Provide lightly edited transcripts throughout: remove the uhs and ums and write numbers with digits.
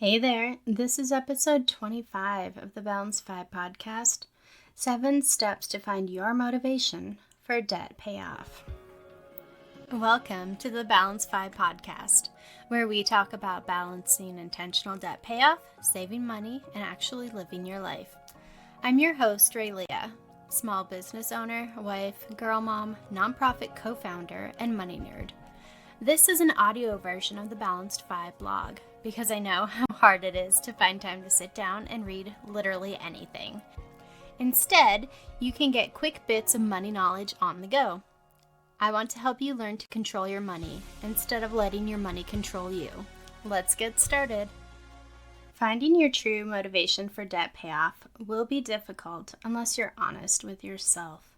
Hey there, this is episode 25 of the BalancedFi podcast, 7 steps to find your motivation for debt payoff. Welcome to the BalancedFi podcast, where we talk about balancing intentional debt payoff, saving money, and actually living your life. I'm your host, RaLea, small business owner, wife, girl mom, nonprofit co-founder, and money nerd. This is an audio version of the BalancedFi blog because I know how hard it is to find time to sit down and read literally anything. Instead, you can get quick bits of money knowledge on the go. I want to help you learn to control your money instead of letting your money control you. Let's get started. Finding your true motivation for debt payoff will be difficult unless you're honest with yourself.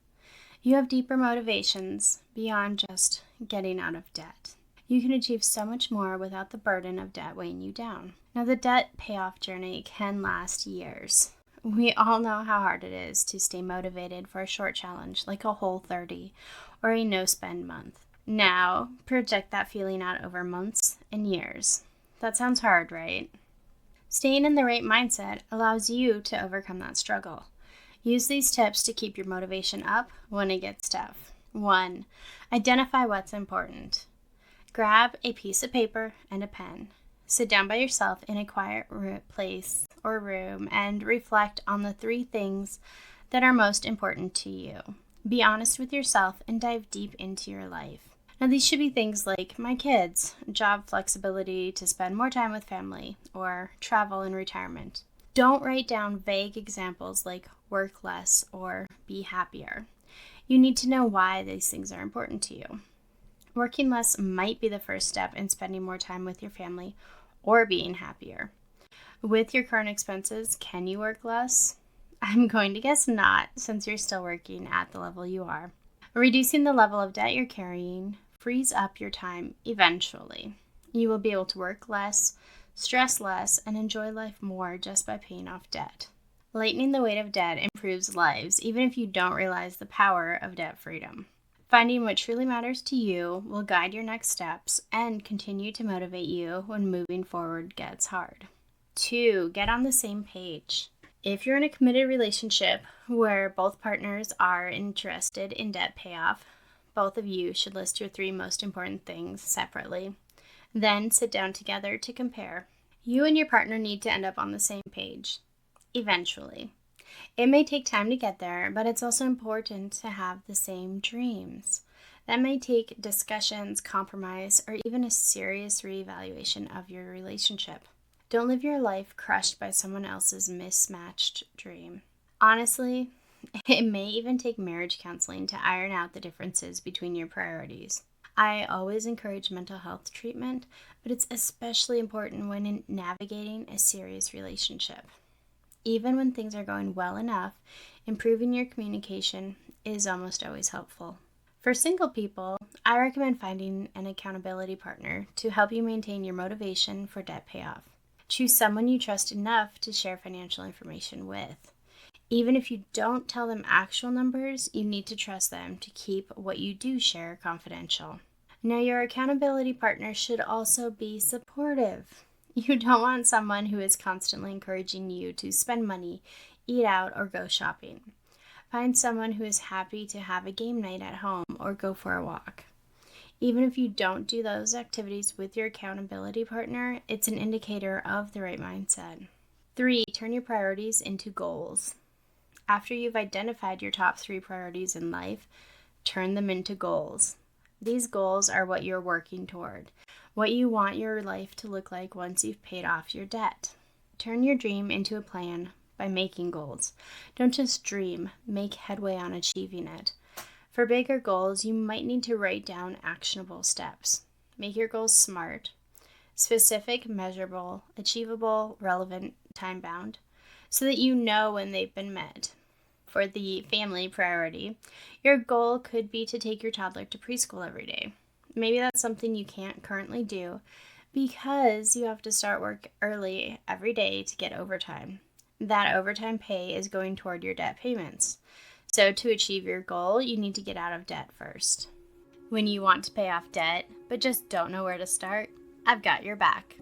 You have deeper motivations beyond just getting out of debt. You can achieve so much more without the burden of debt weighing you down. Now, the debt payoff journey can last years. We all know how hard it is to stay motivated for a short challenge like a Whole30 or a no-spend month. Now, project that feeling out over months and years. That sounds hard, right? Staying in the right mindset allows you to overcome that struggle. Use these tips to keep your motivation up when it gets tough. 1. Identify what's important. Grab a piece of paper and a pen. Sit down by yourself in a quiet place or room and reflect on the 3 things that are most important to you. Be honest with yourself and dive deep into your life. Now, these should be things like my kids, job flexibility to spend more time with family, or travel and retirement. Don't write down vague examples like work less or be happier. You need to know why these things are important to you. Working less might be the first step in spending more time with your family or being happier. With your current expenses, can you work less? I'm going to guess not, since you're still working at the level you are. Reducing the level of debt you're carrying frees up your time eventually. You will be able to work less, stress less, and enjoy life more just by paying off debt. Lightening the weight of debt improves lives, even if you don't realize the power of debt freedom. Finding what truly matters to you will guide your next steps and continue to motivate you when moving forward gets hard. 2. Get on the same page. If you're in a committed relationship where both partners are interested in debt payoff, both of you should list your 3 most important things separately. Then sit down together to compare. You and your partner need to end up on the same page, eventually. It may take time to get there, but it's also important to have the same dreams. That may take discussions, compromise, or even a serious reevaluation of your relationship. Don't live your life crushed by someone else's mismatched dream. Honestly, it may even take marriage counseling to iron out the differences between your priorities. I always encourage mental health treatment, but it's especially important when navigating a serious relationship. Even when things are going well enough, improving your communication is almost always helpful. For single people, I recommend finding an accountability partner to help you maintain your motivation for debt payoff. Choose someone you trust enough to share financial information with. Even if you don't tell them actual numbers, you need to trust them to keep what you do share confidential. Now, your accountability partner should also be supportive. You don't want someone who is constantly encouraging you to spend money, eat out, or go shopping. Find someone who is happy to have a game night at home or go for a walk. Even if you don't do those activities with your accountability partner, it's an indicator of the right mindset. 3. Turn your priorities into goals. After you've identified your top 3 priorities in life, turn them into goals. These goals are what you're working toward, what you want your life to look like once you've paid off your debt. Turn your dream into a plan by making goals. Don't just dream, make headway on achieving it. For bigger goals, you might need to write down actionable steps. Make your goals SMART, specific, measurable, achievable, relevant, time-bound, so that you know when they've been met. For the family priority, your goal could be to take your toddler to preschool every day. Maybe that's something you can't currently do because you have to start work early every day to get overtime. That overtime pay is going toward your debt payments. So to achieve your goal, you need to get out of debt first. When you want to pay off debt, but just don't know where to start, I've got your back.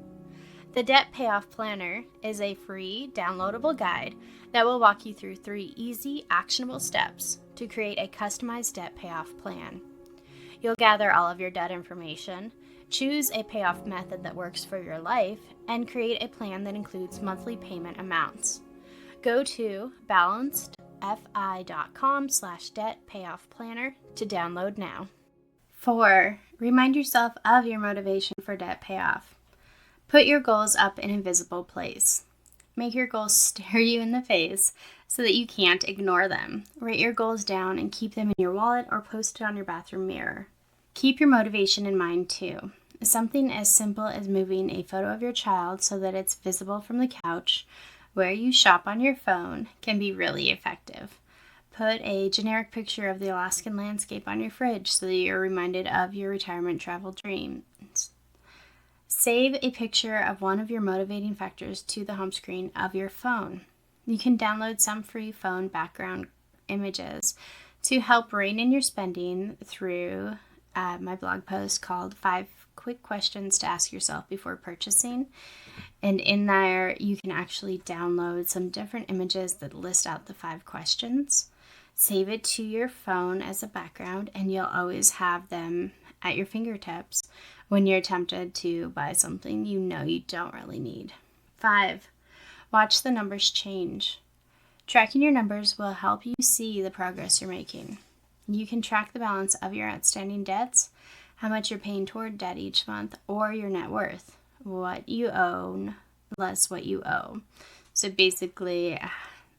The Debt Payoff Planner is a free, downloadable guide that will walk you through 3 easy, actionable steps to create a customized debt payoff plan. You'll gather all of your debt information, choose a payoff method that works for your life, and create a plan that includes monthly payment amounts. Go to BalancedFi.com/debt payoff planner to download now. 4. Remind yourself of your motivation for debt payoff. Put your goals up in a visible place. Make your goals stare you in the face so that you can't ignore them. Write your goals down and keep them in your wallet or post it on your bathroom mirror. Keep your motivation in mind too. Something as simple as moving a photo of your child so that it's visible from the couch where you shop on your phone can be really effective. Put a generic picture of the Alaskan landscape on your fridge so that you're reminded of your retirement travel dreams. Save a picture of one of your motivating factors to the home screen of your phone. You can download some free phone background images to help rein in your spending through my blog post called 5 Quick Questions to Ask Yourself Before Purchasing. And in there, you can actually download some different images that list out the 5 questions. Save it to your phone as a background, and you'll always have them at your fingertips when you're tempted to buy something you know you don't really need. 5. Watch the numbers change. Tracking your numbers will help you see the progress you're making. You can track the balance of your outstanding debts, how much you're paying toward debt each month, or your net worth, what you own less what you owe. So basically,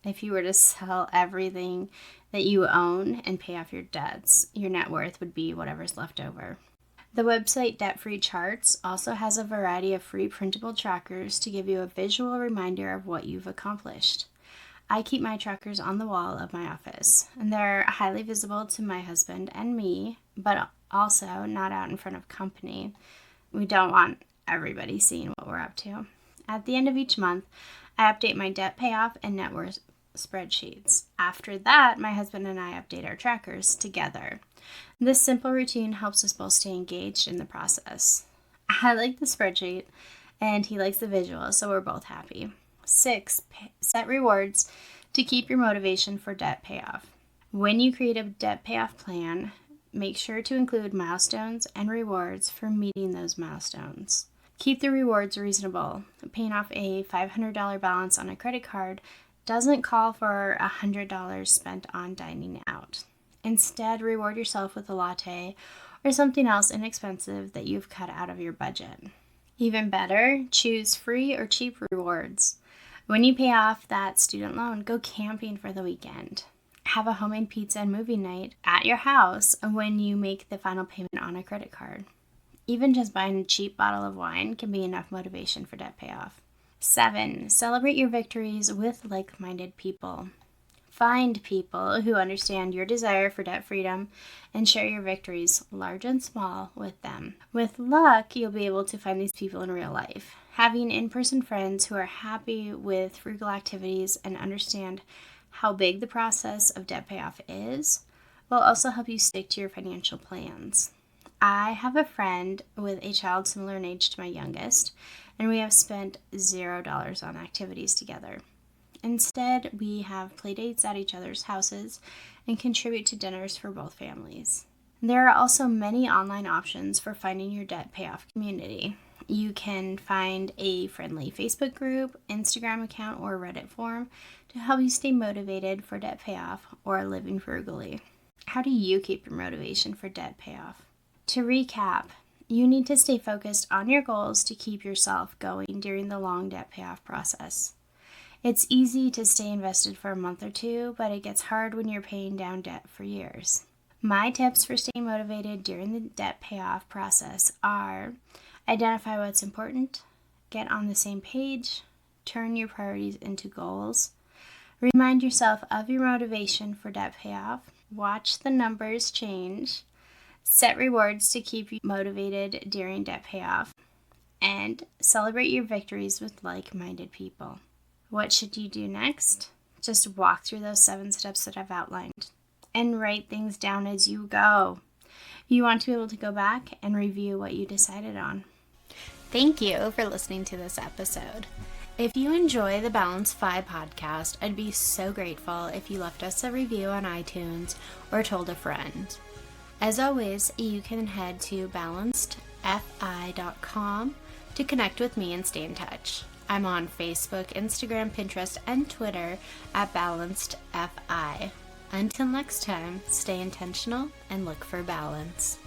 if you were to sell everything that you own and pay off your debts, your net worth would be whatever's left over. The website Debt Free Charts also has a variety of free printable trackers to give you a visual reminder of what you've accomplished. I keep my trackers on the wall of my office, and they're highly visible to my husband and me, but also not out in front of company. We don't want everybody seeing what we're up to. At the end of each month, I update my debt payoff and net worth spreadsheets. After that, my husband and I update our trackers together. This simple routine helps us both stay engaged in the process. I like the spreadsheet, and he likes the visual, so we're both happy. 6. Set rewards to keep your motivation for debt payoff. When you create a debt payoff plan, make sure to include milestones and rewards for meeting those milestones. Keep the rewards reasonable. Paying off a $500 balance on a credit card doesn't call for $100 spent on dining out. Instead, reward yourself with a latte or something else inexpensive that you've cut out of your budget. Even better, choose free or cheap rewards. When you pay off that student loan, go camping for the weekend. Have a homemade pizza and movie night at your house when you make the final payment on a credit card. Even just buying a cheap bottle of wine can be enough motivation for debt payoff. 7. Celebrate your victories with like-minded people. Find people who understand your desire for debt freedom and share your victories, large and small, with them. With luck, you'll be able to find these people in real life. Having in-person friends who are happy with frugal activities and understand how big the process of debt payoff is will also help you stick to your financial plans. I have a friend with a child similar in age to my youngest, and we have spent $0 on activities together. Instead, we have play dates at each other's houses and contribute to dinners for both families. There are also many online options for finding your debt payoff community. You can find a friendly Facebook group, Instagram account, or Reddit forum to help you stay motivated for debt payoff or living frugally. How do you keep your motivation for debt payoff? To recap, you need to stay focused on your goals to keep yourself going during the long debt payoff process. It's easy to stay invested for a month or two, but it gets hard when you're paying down debt for years. My tips for staying motivated during the debt payoff process are: identify what's important, get on the same page, turn your priorities into goals, remind yourself of your motivation for debt payoff, watch the numbers change, set rewards to keep you motivated during debt payoff, and celebrate your victories with like-minded people. What should you do next? Just walk through those 7 steps that I've outlined and write things down as you go. You want to be able to go back and review what you decided on. Thank you for listening to this episode. If you enjoy the BalancedFi podcast, I'd be so grateful if you left us a review on iTunes or told a friend. As always, you can head to BalancedFi.com to connect with me and stay in touch. I'm on Facebook, Instagram, Pinterest, and Twitter at BalancedFi. Until next time, stay intentional and look for balance.